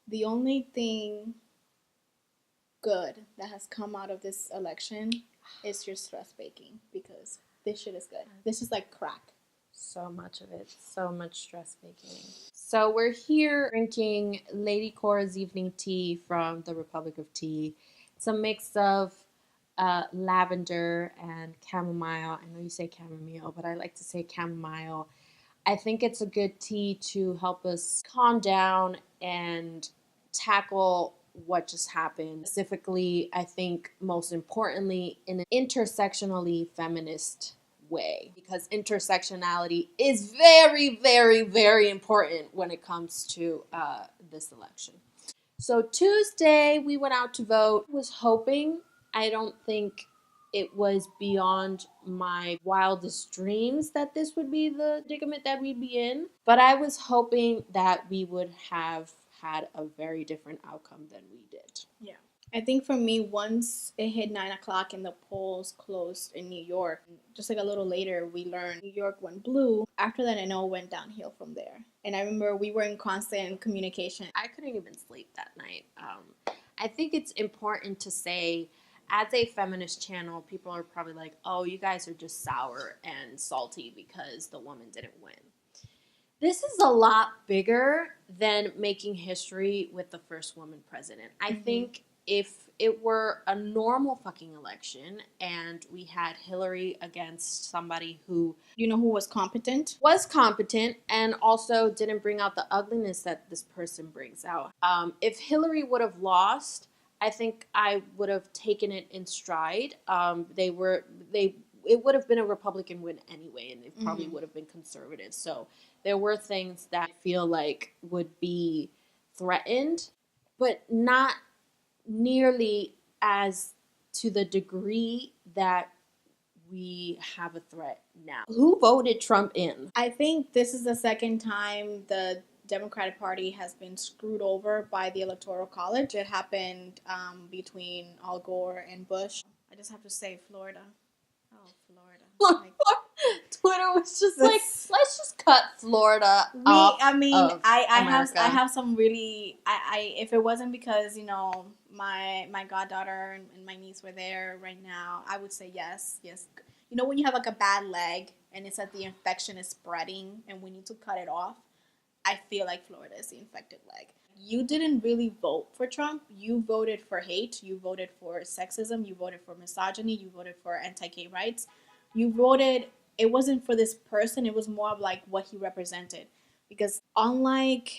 The only thing good that has come out of this election is your stress baking, because this shit is good. This is like crack. So much of it, so much stress baking. So we're here drinking Lady Cora's evening tea from the Republic of Tea. It's a mix of lavender and chamomile. I know you say chamomile, but I like to say chamomile. I think it's a good tea to help us calm down and tackle what just happened. Specifically, I think most importantly, in an intersectionally feminist way, because intersectionality is very, very, very important when it comes to this election. So Tuesday, we went out to vote. Was hoping, I don't think it was beyond my wildest dreams that this would be the predicament that we'd be in. But I was hoping that we would have had a very different outcome than we did. Yeah. I think for me, once it hit 9 o'clock and the polls closed in New York, just like a little later, we learned New York went blue. After that, I know it went downhill from there. And I remember we were in constant communication. I couldn't even sleep that night. I think it's important to say, as a feminist channel, people are probably like, oh, you guys are just sour and salty because the woman didn't win. This is a lot bigger than making history with the first woman president. I think if it were a normal fucking election and we had Hillary against somebody who who was competent and also didn't bring out the ugliness that this person brings out. If Hillary would have lost, I think I would have taken it in stride. It would have been a Republican win anyway, and it probably would have been conservative. So there were things that I feel like would be threatened, but not nearly as to the degree that we have a threat now. Who voted Trump in? I think this is the second time the Democratic Party has been screwed over by the Electoral College. It happened between Al Gore and Bush. I just have to say Florida. Oh, Florida. Twitter was just like, let's just cut Florida off. I have some really, if it wasn't because, my goddaughter and my niece were there right now, I would say yes. When you have like a bad leg and it's that the infection is spreading and we need to cut it off, I feel like Florida is the infected leg. You didn't really vote for Trump. You voted for hate. You voted for sexism. You voted for misogyny. You voted for anti-gay rights. You voted, it wasn't for this person. It was more of like what he represented. Because unlike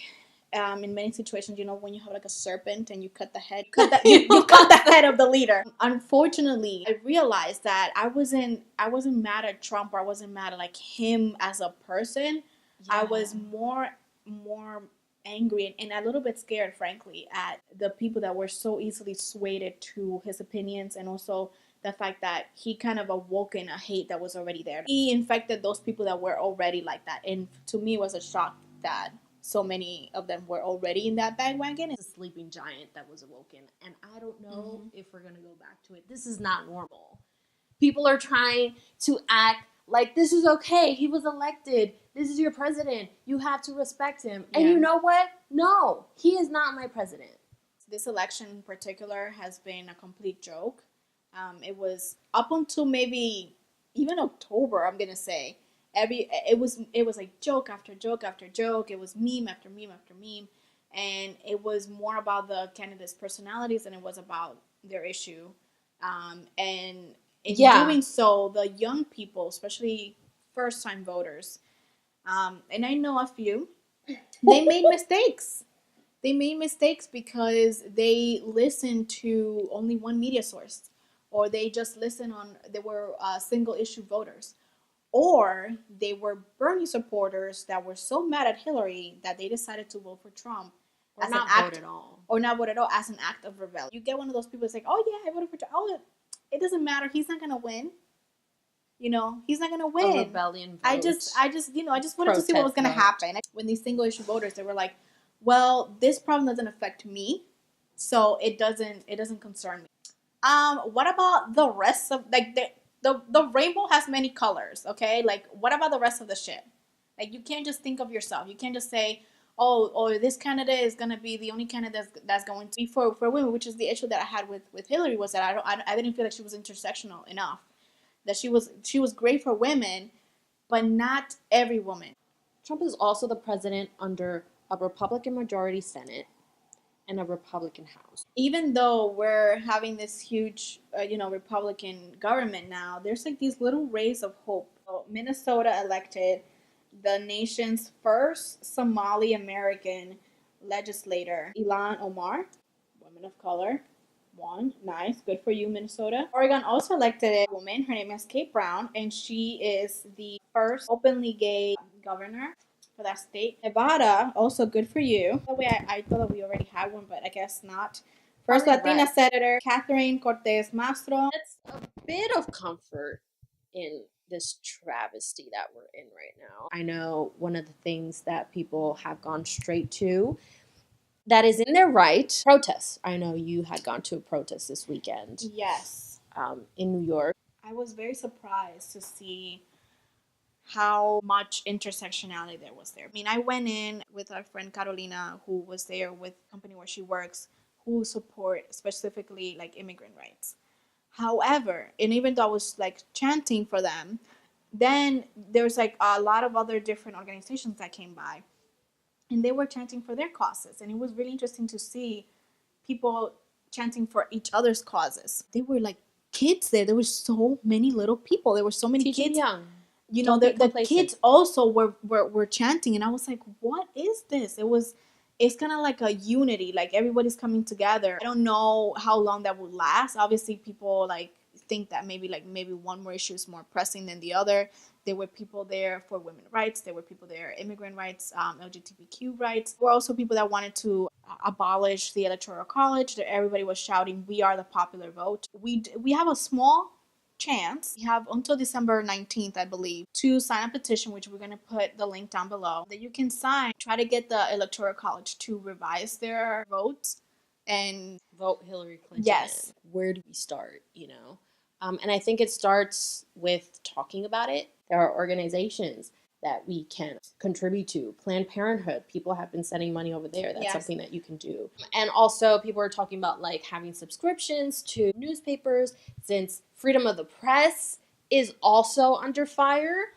in many situations, when you have like a serpent and you cut the head, you cut the head of the leader. Unfortunately, I realized that I wasn't mad at Trump, or I wasn't mad at like him as a person. Yeah. I was more angry and a little bit scared, frankly, at the people that were so easily swayed to his opinions, and also the fact that he kind of awoken a hate that was already there. He infected those people that were already like that, and to me it was a shock that so many of them were already in that bandwagon. It's a sleeping giant that was awoken, and I don't know if we're going to go back to it. This is not normal. People are trying to act like this is okay. He was elected. This is your president. You have to respect him. And you know what? No, he is not my president. This election in particular has been a complete joke. It was up until maybe even October, I'm gonna say. It was like joke after joke after joke. It was meme after meme after meme, and it was more about the candidates' personalities than it was about their issue. And in doing so, the young people, especially first-time voters, and I know a few, they made mistakes. They made mistakes because they listened to only one media source, or they just they were single issue voters, or they were Bernie supporters that were so mad at Hillary that they decided to vote for Trump. Or not vote at all. Or not vote at all, as an act of rebellion. You get one of those people that's like, oh yeah, I voted for Trump. Oh, it doesn't matter. He's not going to win. He's not going to win. A rebellion vote. I just wanted to see what was going to happen. When these single issue voters, they were like, well, this problem doesn't affect me, so it doesn't concern me. What about the rest of, like, the rainbow has many colors, okay? Like, what about the rest of the shit? Like, you can't just think of yourself. You can't just say, oh, this candidate is gonna be the only candidate that's going to be for women, which is the issue that I had with Hillary, was that I didn't feel like she was intersectional enough. That she was great for women, but not every woman. Trump is also the president under a Republican majority Senate and a Republican House. Even though we're having this huge, Republican government now, there's like these little rays of hope. So Minnesota elected the nation's first Somali American legislator, Ilhan Omar, woman of color. One, nice, good for you, Minnesota. Oregon also elected a woman. Her name is Kate Brown, and she is the first openly gay governor for that state. Nevada, also good for you. By the way, I thought that we already had one, but I guess not. First Latina Senator, Catherine Cortez Masto. That's a bit of comfort in this travesty that we're in right now. I know one of the things that people have gone straight to, that is in their right, protests. I know you had gone to a protest this weekend. Yes. In New York. I was very surprised to see how much intersectionality there was there. I mean, I went in with our friend Carolina, who was there with the company where she works, who support specifically like immigrant rights. However, and even though I was like chanting for them, then there was like a lot of other different organizations that came by, and they were chanting for their causes. And it was really interesting to see people chanting for each other's causes. They were like kids there. There were so many little people. There were so many kids. Young. The kids also were chanting, and I was like, what is this? It's kind of like a unity, like everybody's coming together. I don't know how long that would last. Obviously, people like think that maybe one more issue is more pressing than the other. There were people there for women's rights. There were people there, immigrant rights, LGBTQ rights. There were also people that wanted to abolish the electoral college. Everybody was shouting, "We are the popular vote." We have a small chance. We have until December 19th, I believe, to sign a petition, which we're going to put the link down below, that you can sign, try to get the electoral college to revise their votes and vote Hillary Clinton. Yes. Where do we start, and I think it starts with talking about it. There are organizations that we can contribute to. Planned Parenthood, people have been sending money over there. That's something that you can do. And also people are talking about like having subscriptions to newspapers, since freedom of the press is also under fire.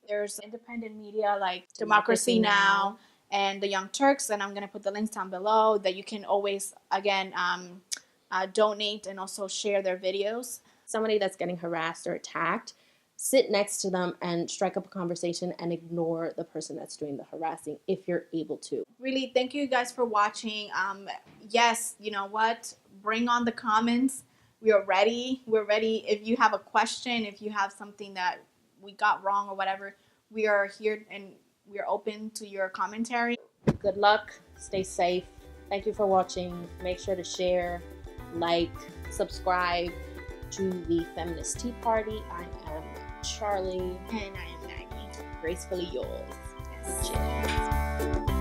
There's independent media like Democracy Now! And the Young Turks, and I'm going to put the links down below, that you can always, again, donate and also share their videos. Somebody that's getting harassed or attacked, sit next to them and strike up a conversation and ignore the person that's doing the harassing if you're able to. Really, thank you guys for watching. Yes, you know what? Bring on the comments. We are ready. We're ready. If you have a question, if you have something that we got wrong or whatever, we are here and we are open to your commentary. Good luck. Stay safe. Thank you for watching. Make sure to share, like, subscribe to the Feminist Tea Party. I am Charlie. And I am Maggie. Gracefully yours. Cheers.